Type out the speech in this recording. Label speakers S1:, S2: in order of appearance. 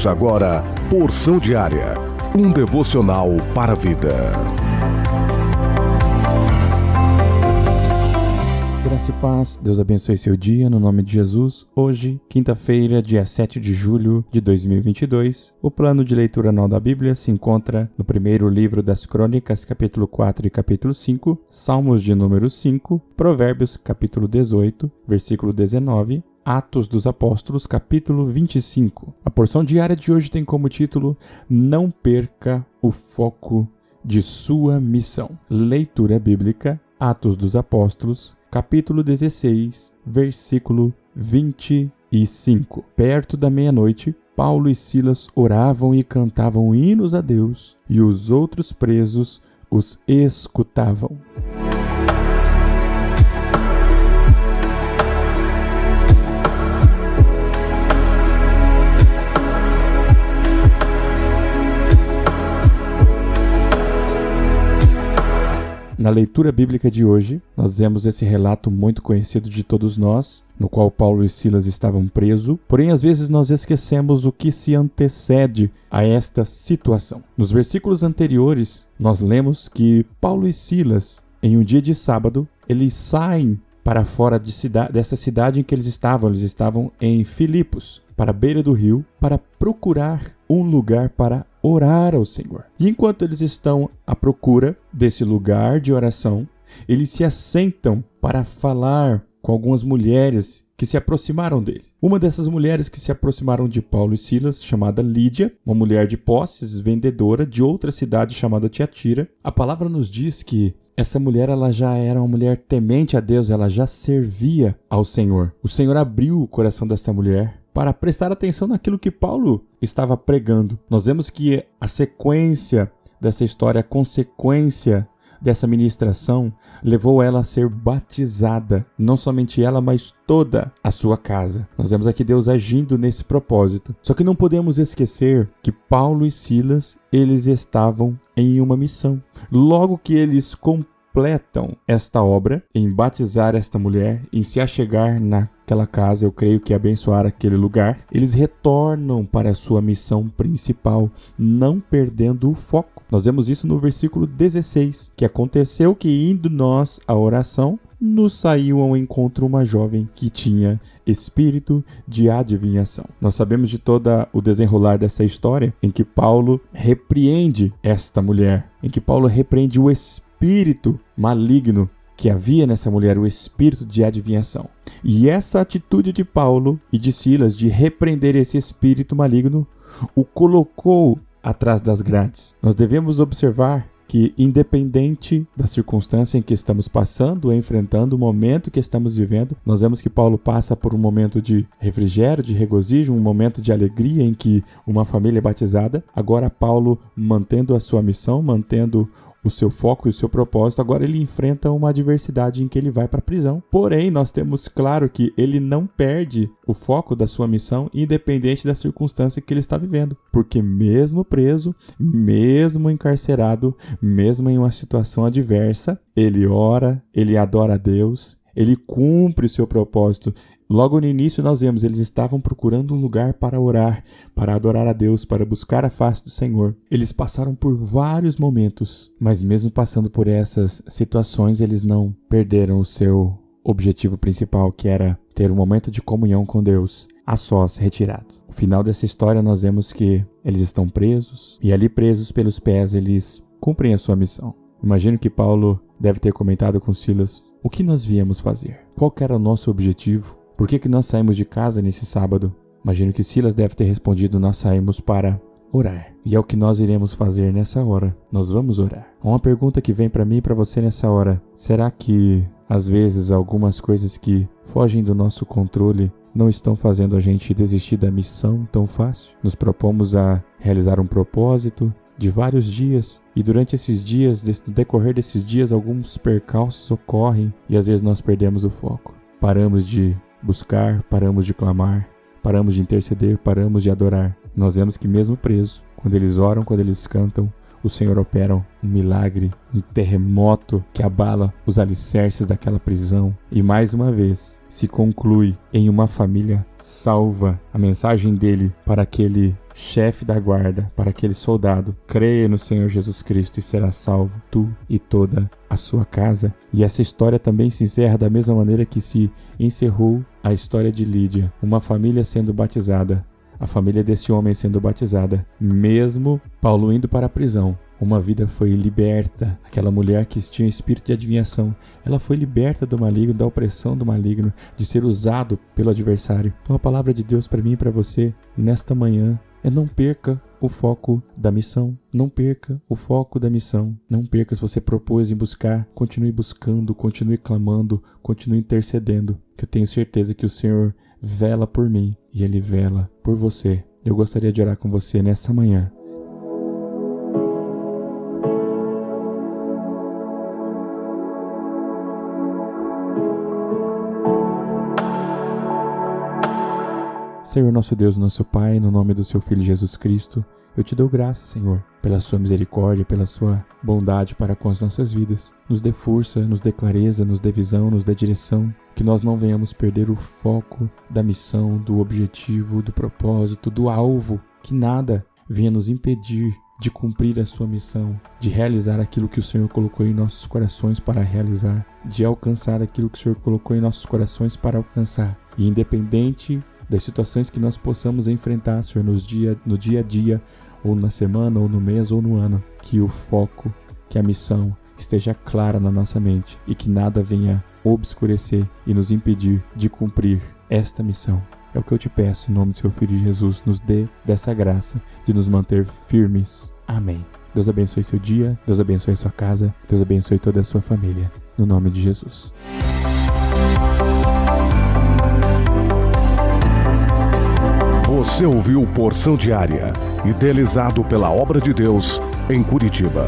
S1: Ouça agora Porção Diária, um devocional para a vida.
S2: Graça e paz, Deus abençoe seu dia, no nome de Jesus. Hoje, quinta-feira, dia 7 de julho de 2022, o plano de leitura anual da Bíblia se encontra no primeiro livro das Crônicas, capítulo 4 e capítulo 5, Salmos de número 5, Provérbios, capítulo 18, versículo 19, Atos dos Apóstolos, capítulo 25. A porção diária de hoje tem como título Não perca o foco de sua missão. Leitura bíblica, Atos dos Apóstolos, capítulo 16, versículo 25. Perto da meia-noite, Paulo e Silas oravam e cantavam hinos a Deus, e os outros presos os escutavam. Na leitura bíblica de hoje, nós vemos esse relato muito conhecido de todos nós, no qual Paulo e Silas estavam presos, porém às vezes nós esquecemos o que se antecede a esta situação. Nos versículos anteriores, nós lemos que Paulo e Silas, em um dia de sábado, eles saem para fora dessa cidade em que eles estavam em Filipos, para a beira do rio, para procurar um lugar para orar ao Senhor. E enquanto eles estão à procura desse lugar de oração, eles se assentam para falar com algumas mulheres que se aproximaram dele. Uma dessas mulheres que se aproximaram de Paulo e Silas, chamada Lídia, uma mulher de posses, vendedora de outra cidade chamada Tiatira. A palavra nos diz que essa mulher ela já era uma mulher temente a Deus, ela já servia ao Senhor. O Senhor abriu o coração dessa mulher para prestar atenção naquilo que Paulo estava pregando. Nós vemos que a sequência dessa história, a consequência dessa ministração, levou ela a ser batizada. Não somente ela, mas toda a sua casa. Nós vemos aqui Deus agindo nesse propósito. Só que não podemos esquecer que Paulo e Silas, eles estavam em uma missão. Logo que eles completam esta obra, em batizar esta mulher, em se achegar naquela casa, eu creio que abençoar aquele lugar, eles retornam para a sua missão principal, não perdendo o foco. Nós vemos isso no versículo 16, que aconteceu que indo nós à oração, nos saiu ao encontro uma jovem que tinha espírito de adivinhação. Nós sabemos de todo o desenrolar dessa história, em que Paulo repreende esta mulher, em que Paulo repreende o espírito maligno que havia nessa mulher, o espírito de adivinhação. E essa atitude de Paulo e de Silas de repreender esse espírito maligno o colocou atrás das grades. Nós devemos observar que, independente da circunstância em que estamos passando, enfrentando o momento que estamos vivendo, nós vemos que Paulo passa por um momento de refrigério, de regozijo, um momento de alegria em que uma família é batizada. Agora Paulo, mantendo a sua missão, mantendo o seu foco e o seu propósito, agora ele enfrenta uma adversidade em que ele vai para a prisão. Porém, nós temos claro que ele não perde o foco da sua missão, independente da circunstância que ele está vivendo. Porque mesmo preso, mesmo encarcerado, mesmo em uma situação adversa, ele ora, ele adora a Deus, ele cumpre o seu propósito. Logo no início nós vemos, eles estavam procurando um lugar para orar, para adorar a Deus, para buscar a face do Senhor. Eles passaram por vários momentos, mas mesmo passando por essas situações, eles não perderam o seu objetivo principal, que era ter um momento de comunhão com Deus, a sós, retirados. No final dessa história nós vemos que eles estão presos, e ali presos pelos pés, eles cumprem a sua missão. Imagino que Paulo deve ter comentado com Silas, o que nós viemos fazer? Qual que era o nosso objetivo? Por que nós saímos de casa nesse sábado? Imagino que Silas deve ter respondido, nós saímos para orar. E é o que nós iremos fazer nessa hora. Nós vamos orar. Uma pergunta que vem para mim e para você nessa hora. Será que, às vezes, algumas coisas que fogem do nosso controle não estão fazendo a gente desistir da missão tão fácil? Nos propomos a realizar um propósito de vários dias, e durante esses dias, no decorrer desses dias, alguns percalços ocorrem e às vezes nós perdemos o foco. Paramos de buscar, paramos de clamar, paramos de interceder, paramos de adorar. Nós vemos que mesmo preso, quando eles oram, quando eles cantam, o Senhor opera um milagre, um terremoto que abala os alicerces daquela prisão e mais uma vez se conclui em uma família salva. A mensagem dele para aquele chefe da guarda, para aquele soldado: creia no Senhor Jesus Cristo e será salvo, tu e toda a sua casa. E essa história também se encerra da mesma maneira que se encerrou a história de Lídia, uma família sendo batizada, a família desse homem sendo batizada, mesmo Paulo indo para a prisão. Uma vida foi liberta. Aquela mulher que tinha espírito de adivinhação, ela foi liberta do maligno, da opressão do maligno, de ser usado pelo adversário. Então a palavra de Deus para mim e para você nesta manhã é: não perca o foco da missão. Não perca o foco da missão. Não perca. Se você propôs em buscar, continue buscando, continue clamando, continue intercedendo, que eu tenho certeza que o Senhor vela por mim e Ele vela por você. Eu gostaria de orar com você nessa manhã. Senhor, nosso Deus, nosso Pai, no nome do Seu Filho Jesus Cristo, eu te dou graça, Senhor, pela Sua misericórdia, pela Sua bondade para com as nossas vidas. Nos dê força, nos dê clareza, nos dê visão, nos dê direção, que nós não venhamos perder o foco da missão, do objetivo, do propósito, do alvo, que nada venha nos impedir de cumprir a Sua missão, de realizar aquilo que o Senhor colocou em nossos corações para realizar, de alcançar aquilo que o Senhor colocou em nossos corações para alcançar. E independente das situações que nós possamos enfrentar, Senhor, no dia a dia, ou na semana, ou no mês, ou no ano, que o foco, que a missão esteja clara na nossa mente e que nada venha obscurecer e nos impedir de cumprir esta missão. É o que eu te peço, em nome do Seu Filho Jesus, nos dê dessa graça de nos manter firmes. Amém. Deus abençoe seu dia, Deus abençoe sua casa, Deus abençoe toda a sua família. No nome de Jesus.
S1: Você ouviu Porção Diária, idealizado pela Obra de Deus em Curitiba.